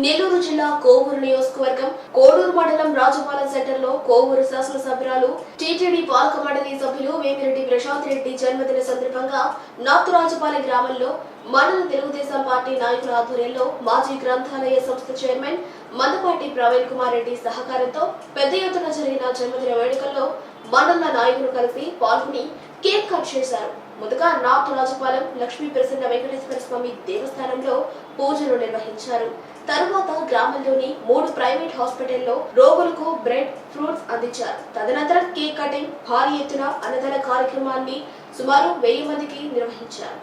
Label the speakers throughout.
Speaker 1: నెల్లూరు జిల్లా కోవూరు నియోజకవర్గం కోడూరు మండలం రాజపాలెం సెంటర్లో కోవూరు శాసనసభ్యురాలు టీటీడీ పాలక మండలి సభ్యులు వేమిరెడ్డి ప్రశాంత్ రెడ్డి జన్మదిన సందర్భంగా నార్త్ రాజపాలెం గ్రామంలో మండల తెలుగుదేశం పార్టీ నాయకుల ఆధ్వర్యంలో మాజీ గ్రంథాలయ సంస్థ చైర్మన్ మందపాటి ప్రవీణ్ కుమార్ రెడ్డి సహకారంతో పెద్ద ఎత్తున జరిగిన జన్మదిన వేడుకల్లో మండల నాయకులు కలిసి పాల్గొని కేక్ కట్ చేశారు. ముందుగా నార్త్ రాజపాలెం లక్ష్మీ ప్రసన్న వెంకటేశ్వర స్వామి దేవస్థానంలో పూజలు నిర్వహించారు. తరువాత గ్రామంలోని 3 ప్రైవేట్ హాస్పిటల్లో రోగులకు బ్రెడ్, ఫ్రూట్స్ అందించారు. తదనంతరం కేక్ కటింగ్, భారీ ఎత్తున అన్నదాన కార్యక్రమాన్ని సుమారు 1000 మందికి నిర్వహించారు.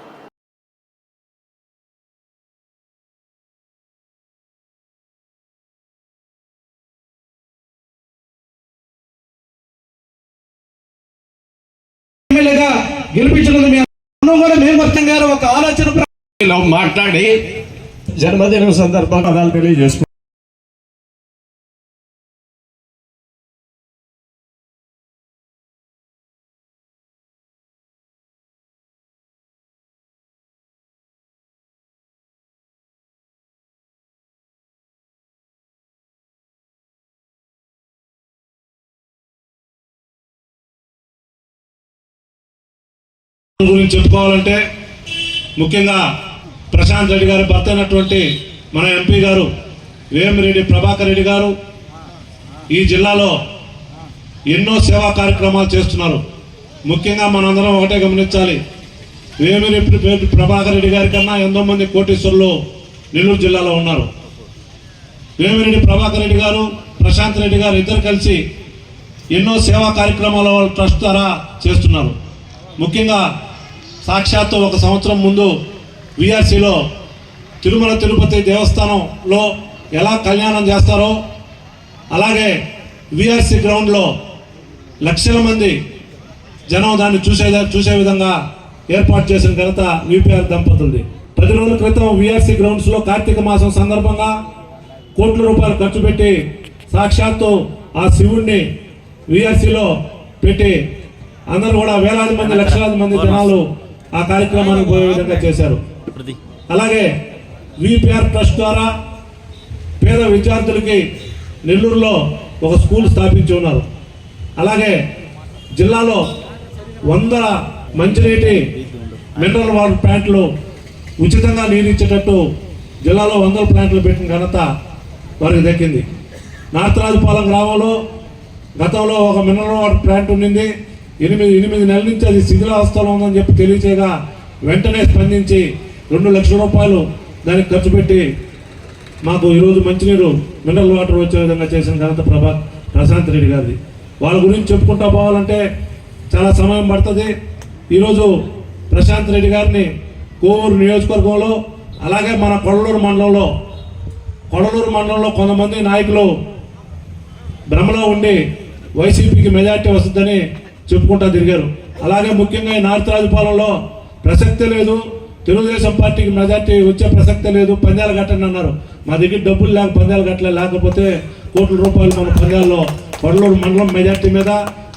Speaker 2: గారు ఒక ఆలోచన మాట్లాడి జన్మదిన సందర్భంగా పదాలు తెలియజేసుకుంటారు. గురించి చెప్పుకోవాలంటే ముఖ్యంగా ప్రశాంత్ రెడ్డి గారు భర్త అయినటువంటి మన ఎంపీ గారు వేమిరెడ్డి ప్రభాకర్ రెడ్డి గారు ఈ జిల్లాలో ఎన్నో సేవా కార్యక్రమాలు చేస్తున్నారు. ముఖ్యంగా మనందరం ఒకటే గమనించాలి, వేమిరెడ్డి ప్రభాకర్ రెడ్డి గారి కన్నా ఎంతో మంది కోటీశ్వరులు నెల్లూరు జిల్లాలో ఉన్నారు. వేమిరెడ్డి ప్రభాకర్ రెడ్డి గారు, ప్రశాంత్ రెడ్డి గారు ఇద్దరు కలిసి ఎన్నో సేవా కార్యక్రమాలు ట్రస్ట్ ద్వారా చేస్తున్నారు. ముఖ్యంగా సాక్షాత్తు 1 సంవత్సరం ముందు విఆర్సీలో తిరుమల తిరుపతి దేవస్థానంలో ఎలా కళ్యాణం చేస్తారో అలాగే విఆర్సీ గ్రౌండ్లో లక్షల మంది జనం దాన్ని చూసే విధంగా ఏర్పాటు చేసిన ఘనత విపిఆర్ దంపతులది. 10 రోజుల క్రితం విఆర్సీ గ్రౌండ్స్లో కార్తీక మాసం సందర్భంగా కోట్ల రూపాయలు ఖర్చు పెట్టి సాక్షాత్తు ఆ శివుణ్ణి విఆర్సీలో పెట్టి అందరూ కూడా వేలాది మంది, లక్షలాది మంది జనాలు ఆ కార్యక్రమానికి పోయే విధంగా చేశారు. అలాగే విపిఆర్ ట్రస్ట్ ద్వారా పేద విద్యార్థులకి నెల్లూరులో ఒక స్కూల్ స్థాపించి ఉన్నారు. అలాగే జిల్లాలో 100 మంచినీటి మినరల్ వాటర్ ప్లాంట్లు ఉచితంగా నీరిచ్చేటట్టు జిల్లాలో 100 ప్లాంట్లు పెట్టిన ఘనత వారికి దక్కింది. నార్త్ రాజపాలెం గ్రామంలో గతంలో ఒక మినరల్ వాటర్ ప్లాంట్ ఉండింది. 8 నెలల నుంచి అది శిథిలావస్థలో ఉందని చెప్పి తెలియచేయగా వెంటనే స్పందించి 2 లక్షల రూపాయలు దానికి ఖర్చు పెట్టి మాకు ఈరోజు మంచినీరు మినరల్ వాటర్ వచ్చే విధంగా చేసిన ఘనత ప్రశాంత్ రెడ్డి గారిది. వాళ్ళ గురించి చెప్పుకుంటా పోవాలంటే చాలా సమయం పడుతుంది. ఈరోజు ప్రశాంత్ రెడ్డి గారిని కోవూరు నియోజకవర్గంలో అలాగే మన కొడలూరు మండలంలో కొంతమంది నాయకులు భ్రమలో ఉండి వైసీపీకి మెజార్టీ వస్తుందని చెప్పుకుంటా తిరిగారు. అలాగే ముఖ్యంగా నార్త్ రాజపాలెంలో ప్రసక్తే లేదు, తెలుగుదేశం పార్టీకి మెజార్టీ వచ్చే ప్రసక్తే లేదు, పందాలు కట్టండి అన్నారు. మా దగ్గర డబ్బులు లేక పందాలు కట్టలే, లేకపోతే కోట్ల రూపాయలు మన పందాల్లో కొడలూరు మండలం మెజార్టీ మీద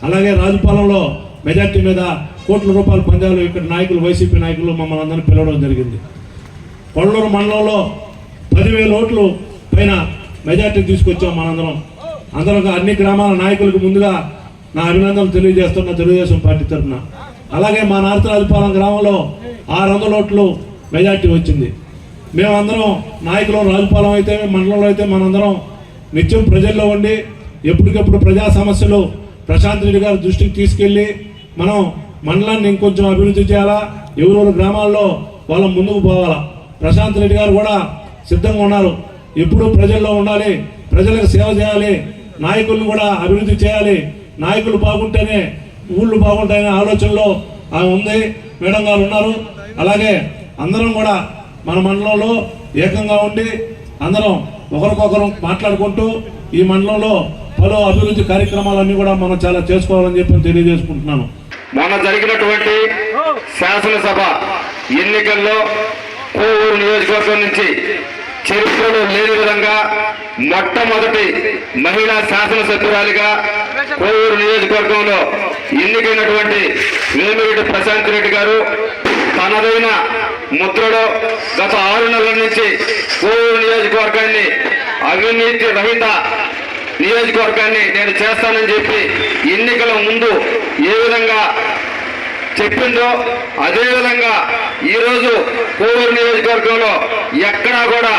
Speaker 2: అలాగే రాజపాలెంలో మెజార్టీ మీద కోట్ల రూపాయల పందాలు ఇక్కడ నాయకులు, వైసీపీ నాయకులు మమ్మల్ని అందరినీ పిలవడం జరిగింది. కొడలూరు మండలంలో 10,000 ఓట్లు పైన మెజార్టీ తీసుకొచ్చాం మనందరం. అందరం అన్ని గ్రామాల నాయకులకు ముందుగా నా అభినందనలు తెలియజేస్తున్న తెలుగుదేశం పార్టీ తరఫున. అలాగే మా నార్త్ రాజపాలెం గ్రామంలో 600 ఓట్లు మెజార్టీ వచ్చింది. మేమందరం నాయకులు రాజపాలెం అయితే మండలంలో అయితే మనందరం నిత్యం ప్రజల్లో ఉండి ఎప్పటికెప్పుడు ప్రజా సమస్యలు ప్రశాంత్ రెడ్డి గారి దృష్టికి తీసుకెళ్ళి మనం మండలాన్ని ఇంకొంచెం అభివృద్ధి చేయాలా, ఎవరెవరు గ్రామాల్లో వాళ్ళ ముందుకు పోవాలా. ప్రశాంత్ రెడ్డి గారు కూడా సిద్ధంగా ఉన్నారు. ఎప్పుడూ ప్రజల్లో ఉండాలి, ప్రజలకు సేవ చేయాలి, నాయకులను కూడా అభివృద్ధి చేయాలి, నాయకులు బాగుంటేనే ఊళ్ళు బాగుంటాయనే ఆలోచనలో ఉంది. మేడం గారు ఉన్నారు. అలాగే అందరం కూడా మన మండలంలో ఏకంగా ఉండి అందరం ఒకరికొకరు మాట్లాడుకుంటూ ఈ మండలంలో పలు అభివృద్ధి కార్యక్రమాలన్నీ కూడా మనం చాలా చేసుకోవాలని చెప్పి తెలియజేసుకుంటున్నాను.
Speaker 3: మొన్న జరిగినటువంటి శాసనసభ ఎన్నికల్లో కోవూరు నియోజకవర్గం నుంచి చరిత్రలో లేని విధంగా మొట్టమొదటి మహిళా శాసనసభ్యురాలిగా కోవూరు నియోజకవర్గంలో ఎన్నికైనటువంటి వేమిరెడ్డి ప్రశాంత్ రెడ్డి గారు తనదైన ముద్రలో గత 6 నెలల నుంచి కోవూరు నియోజకవర్గాన్ని అవినీతి రహిత నియోజకవర్గాన్ని నేను చేస్తానని చెప్పి ఎన్నికల ముందు ఏ విధంగా చెప్పిందో అదే విధంగా ఈరోజు కోవూరు నియోజకవర్గంలో ఎక్కడా కూడా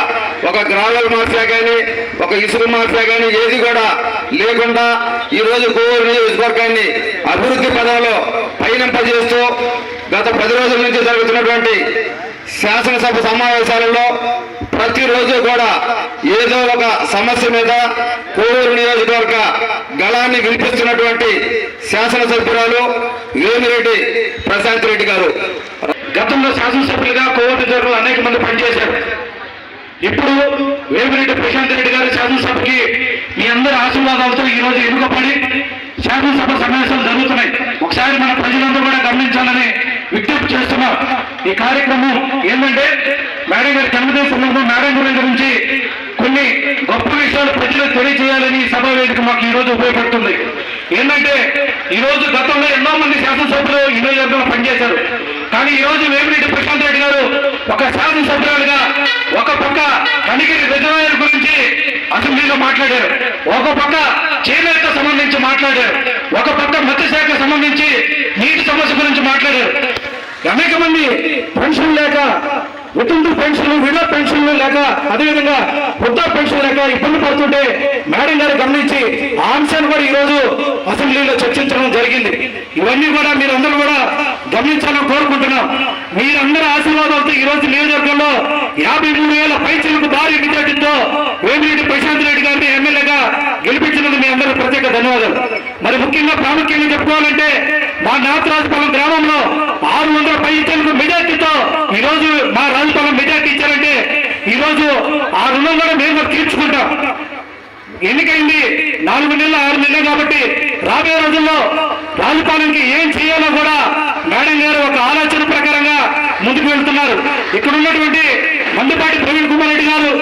Speaker 3: ఒక గ్రావెల్ మాఫియా కానీ ఒక ఇసుక మాఫియా కానీ ఏది కూడా లేకుండా ఈరోజు కోవూరు నియోజకవర్గాన్ని అభివృద్ధి పదంలో పయనింపజేస్తూ గత 10 రోజుల నుంచి జరుగుతున్నటువంటి శాసనసభ సమావేశాలలో ప్రతిరోజు కూడా ఏదో ఒక సమస్య మీద కోవూరు నియోజకవర్గ గళాన్ని వినిపిస్తున్నటువంటి శాసనసభ్యురాలు వేమిరెడ్డి ప్రశాంత్ రెడ్డి గారు.
Speaker 4: గతంలో శాసనసభ్యులుగా కోవూరు నియోజకవర్గంలో అనేక మంది పనిచేశారు. ఇప్పుడు వేమిరెడ్డి ప్రశాంత్ రెడ్డి గారి శాసనసభకి మీ అందరి ఆశీర్వాదాలతో ఈ రోజు ఎన్నుకపడి శాసనసభ సమావేశాలు జరుగుతున్నాయి. ఒకసారి మన ప్రజలందరూ కూడా గమనించాలని విజ్ఞప్తి చేస్తున్నాం. ఈ కార్యక్రమం ఏంటంటే మేడం గారి జన్మదిన సందర్భంగా మేడం గురించి కొన్ని గొప్ప విషయాలు ప్రజలకు తెలియజేయాలని ఈ సభా వేదిక మాకు ఈ రోజు ఉపయోగపడుతుంది. ఏంటంటే ఈ రోజు గతంలో ఎన్నో మంది శాసనసభ్యులు ఈ నియోజకవర్గంలో పనిచేశారు. కానీ ఈ రోజు వేమిరెడ్డి ప్రశాంత్ రెడ్డి గారు ఒక శాసనసభ్యులుగా ఒక పక్క కనిగిరి రిజర్వాయర్ గురించి అసెంబ్లీలో మాట్లాడారు, ఒక పక్క చేనేత సంబంధించి మాట్లాడారు, ఒక పక్క మత్స్యశాఖ సంబంధించి నీటి సమస్య గురించి మాట్లాడారు. అనేక మంది పెన్షన్ లేక వితంతు పెన్షన్లు, విడో పెన్షన్లు లేక అదేవిధంగా వృద్ధా పెన్షన్ లేక ఇబ్బంది పడుతుంటే మేడం గారు గమనించి ఆ అంశాన్ని కూడా ఈ రోజు అసెంబ్లీలో చర్చించడం జరిగింది. ఇవన్నీ కూడా మీరందరూ కూడా గమనించాలని కోరుకుంటున్నాం. మీరందరూ ఆశీర్వాదాలతో ఈ రోజు నియోజకవర్గంలో 53,000 పైచలకు భారీ మెజార్టీతో వేమిరెడ్డి ప్రశాంత్ రెడ్డి గారిని ఎమ్మెల్యేగా గెలిపించినందుకు మీ అందరూ ప్రత్యేక ధన్యవాదాలు. మరి ముఖ్యంగా ప్రాముఖ్యంగా చెప్పుకోవాలంటే మా నాథరాజపాలెం గ్రామంలో 600 పైచలకు మెజార్టీతో ఈ రోజు మా రాజపాలెం మెజార్టీ ఇచ్చారంటే ఈ రోజు ఆ రుణం కూడా మేము తీర్చుకుంటాం. ఎన్నికైంది 4 నెలలు 6 నెలలు కాబట్టి రాబోయే రోజుల్లో రాజపాలెంకి ఏం చేయాలో కూడా మేడం గారు ఒక ఆలోచన ప్రకారంగా ముందుకు వెళ్తున్నారు. ఇక్కడ ఉన్నటువంటి మందుపాటి ప్రవీణ్ కుమార్ రెడ్డి గారు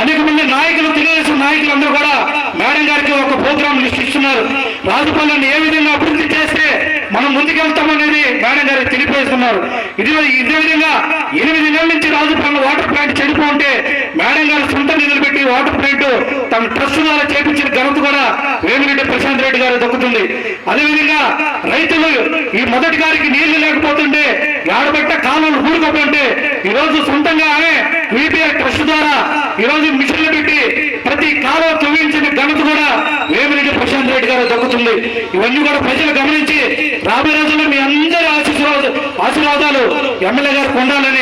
Speaker 4: అనేక మంది నాయకులు, తెలుగుదేశం నాయకులందరూ కూడా మేడం గారికి ఒక ప్రోగ్రాం లిస్ట్ ఇస్తున్నారు. రాజపాలెంని ఏ విధంగా అభివృద్ధి చేస్తే మనం ముందుకెళ్తామనేది మేడం గారికి తెలియజేస్తున్నారు. ఇదే విధంగా 8 నెలల నుంచి రాజపాలెం వాటర్ ప్లాంట్ చెడిపోతే మేడం గారు సొంత నిధులు పెట్టి వాటర్ ప్లాంట్ తమ ట్రస్ట్ ద్వారా చేపించిన ఘనత కూడా వేమిరెడ్డి ప్రశాంత్ రెడ్డి గారు దక్కుతుంది. అదేవిధంగా రైతులు ఈ మొదటి గారికి నీళ్లు లేకపోతుంటే ఆడబట్ట కాలువలు ఊరుకోకుంటే ఈ రోజు సొంతంగా విపిఐ ట్రస్ట్ ద్వారా ఈ రోజు మిషన్లు పెట్టి ప్రతి కాలువ తవ్వించిన ఘనత కూడా వేమిరెడ్డి ప్రశాంత్ రెడ్డి గారు దక్కుతుంది. ఇవన్నీ కూడా ప్రజలు గమనించి రాబోయే రోజుల్లో మీ అందరి ఆశీర్వాదాలు ఎమ్మెల్యే గారికి ఉండాలని